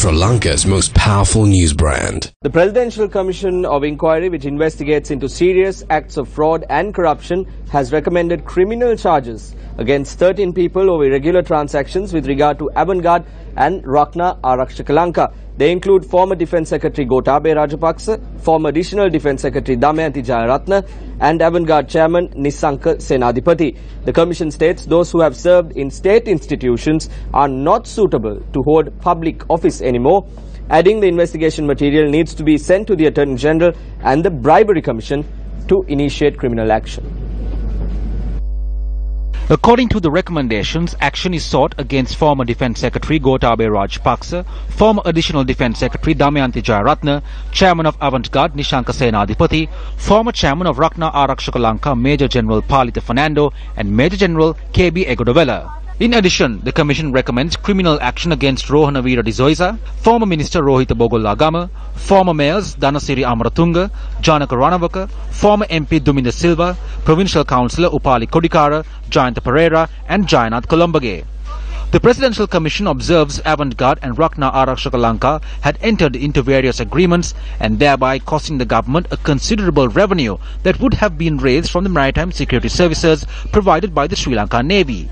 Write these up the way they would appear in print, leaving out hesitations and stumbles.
Sri Lanka's most powerful news brand. The Presidential Commission of Inquiry, which investigates into serious acts of fraud and corruption, has recommended criminal charges against 13 people over irregular transactions with regard to Avant Garde and Rakna Arakshaka Lanka. They include former Defence Secretary Gotabhaya Rajapaksa, former Additional Defence Secretary Damayanti Jayaratne and Avant Garde Chairman Nisanka Senadipati. The Commission states those who have served in state institutions are not suitable to hold public office anymore, adding the investigation material needs to be sent to the Attorney General and the Bribery Commission to initiate criminal action. According to the recommendations, action is sought against former Defence Secretary Gotabhaya Rajapaksa, former Additional Defence Secretary Damayanti Jayaratne, Chairman of Avant Garde Nisanka Senadipati, former Chairman of Rakna Arakshaka Lanka Major General Palita Fernando and Major General KB Gotabhaya. In addition, the Commission recommends criminal action against Rohana Veera de Soisa, former Minister Rohita Bogollagama, former Mayors Dhanasiri Amaratunga, Janaka Ranawaka, former MP Duminda Silva, Provincial Councillor Upali Kodikara, Jayanta Pereira and Jayanath Colombage. The Presidential Commission observes Avant Garde and Rakna Arakshaka Lanka had entered into various agreements and thereby costing the government a considerable revenue that would have been raised from the maritime security services provided by the Sri Lanka Navy.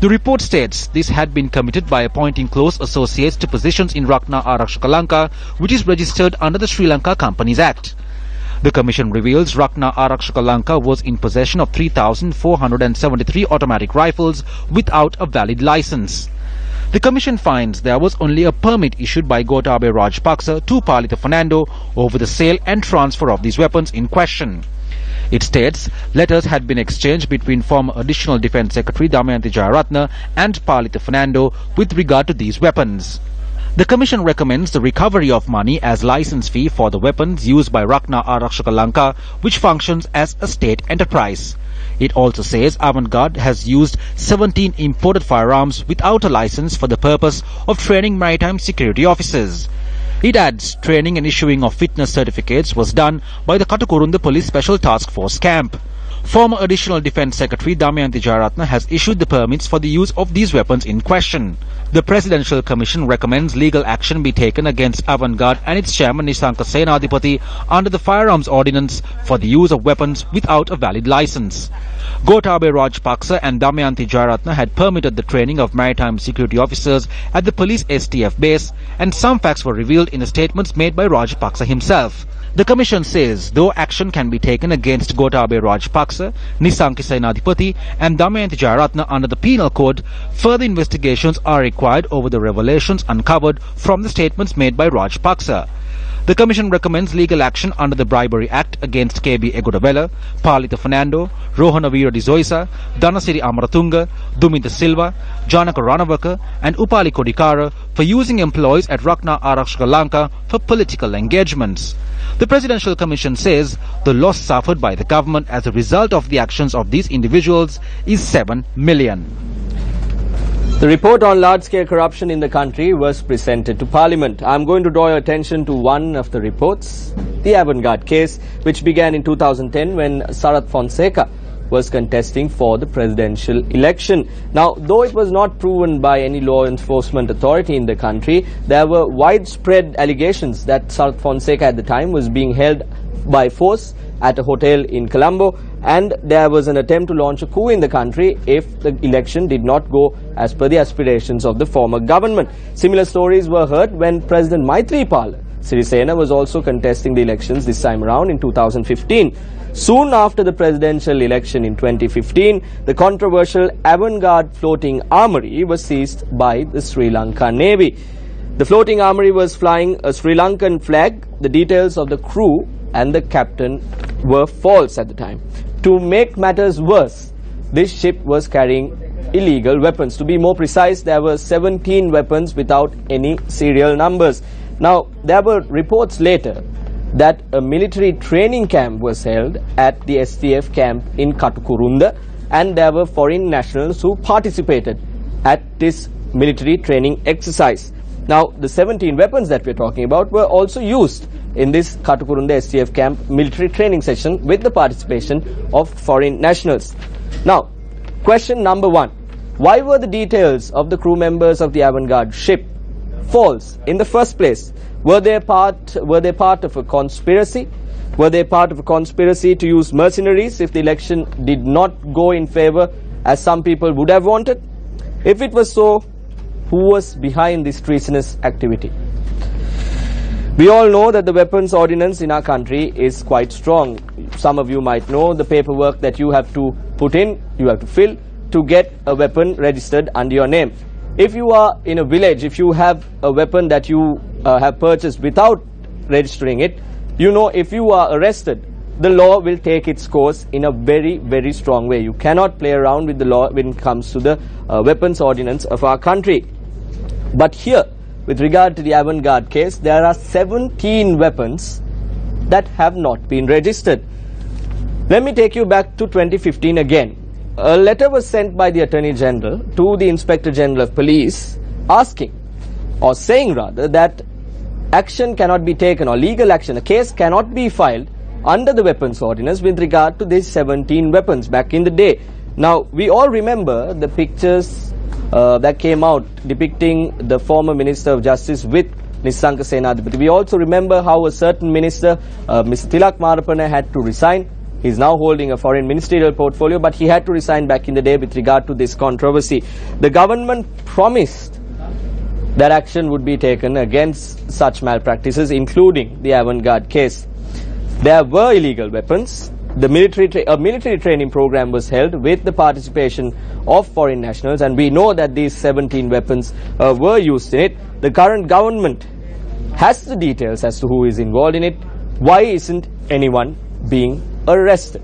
The report states this had been committed by appointing close associates to positions in Rakna Arakshaka Lanka, which is registered under the Sri Lanka Companies Act. The Commission reveals Rakna Arakshaka Lanka was in possession of 3,473 automatic rifles without a valid license. The Commission finds there was only a permit issued by Gotabhaya Rajapaksa to Palita Fernando over the sale and transfer of these weapons in question. It states letters had been exchanged between former Additional Defence Secretary Damayanti Jayaratne and Palita Fernando with regard to these weapons. The Commission recommends the recovery of money as license fee for the weapons used by Rakna Arakshaka Lanka, which functions as a state enterprise. It also says Avant Garde has used 17 imported firearms without a license for the purpose of training maritime security officers. It adds training and issuing of fitness certificates was done by the Katukurunda Police Special Task Force Camp. Former Additional Defence Secretary Damayanti Jayaratne has issued the permits for the use of these weapons in question. The Presidential Commission recommends legal action be taken against Avant Garde and its chairman Nisanka Senadipati under the Firearms Ordinance for the use of weapons without a valid license. Gotabhaya Rajapaksa and Damayanti Jayaratne had permitted the training of maritime security officers at the police STF base, and some facts were revealed in the statements made by Rajapaksa himself. The Commission says though action can be taken against Gotabhaya Rajapaksa, Nisanka Senadipati and Damayanti Jayaratne under the Penal Code, further investigations are required over the revelations uncovered from the statements made by Rajapaksa. The Commission recommends legal action under the Bribery Act against KB Gotabhaya, Palita Fernando, Rohana Veera de Soisa, Dhanasiri Amaratunga, Duminda Silva, Janaka Ranawaka and Upali Kodikara for using employees at Rakna Arakshaka Lanka for political engagements. The Presidential Commission says the loss suffered by the government as a result of the actions of these individuals is 7 million. The report on large-scale corruption in the country was presented to Parliament. I am going to draw your attention to one of the reports, the Avant Garde case, which began in 2010 when Sarath Fonseca was contesting for the presidential election. Now, though it was not proven by any law enforcement authority in the country, there were widespread allegations that Sarath Fonseca at the time was being held by force at a hotel in Colombo, and there was an attempt to launch a coup in the country if the election did not go as per the aspirations of the former government. Similar stories were heard when President Maithripala Sirisena was also contesting the elections this time around in 2015. Soon after the presidential election in 2015, the controversial Avant Garde floating armoury was seized by the Sri Lanka Navy. The floating armoury was flying a Sri Lankan flag. The details of the crew and the captain were false at the time. To make matters worse, this ship was carrying illegal weapons. To be more precise, there were 17 weapons without any serial numbers. Now, there were reports later that a military training camp was held at the STF camp in Katukurunda, and there were foreign nationals who participated at this military training exercise. Now, the 17 weapons that we're talking about were also used in this Katukurunda STF camp military training session with the participation of foreign nationals. Now, question number one. Why were the details of the crew members of the Avant Garde ship false. In the first place, were they part of a conspiracy? Were they part of a conspiracy to use mercenaries if the election did not go in favor as some people would have wanted? If it was so, who was behind this treasonous activity? We all know that the weapons ordinance in our country is quite strong. Some of you might know the paperwork that you have to put in, you have to fill to get a weapon registered under your name. If you are in a village, if you have a weapon that you have purchased without registering it, you know if you are arrested, the law will take its course in a very, very strong way. You cannot play around with the law when it comes to the weapons ordinance of our country. But here, with regard to the Avant Garde case, there are 17 weapons that have not been registered. Let me take you back to 2015 again. A letter was sent by the Attorney General to the Inspector General of Police asking, or saying rather, that action cannot be taken, or legal action, a case cannot be filed under the weapons ordinance with regard to these 17 weapons back in the day. Now, we all remember the pictures that came out depicting the former Minister of Justice with Nissanka Senadipati. We also remember how a certain minister, Mr. Tilak Marapana, had to resign. He is now holding a foreign ministerial portfolio, but he had to resign back in the day with regard to this controversy. The government promised that action would be taken against such malpractices, including the Avant Garde case. There were illegal weapons. A military training program was held with the participation of foreign nationals, and we know that these 17 weapons were used in it. The current government has the details as to who is involved in it. Why isn't anyone being arrested?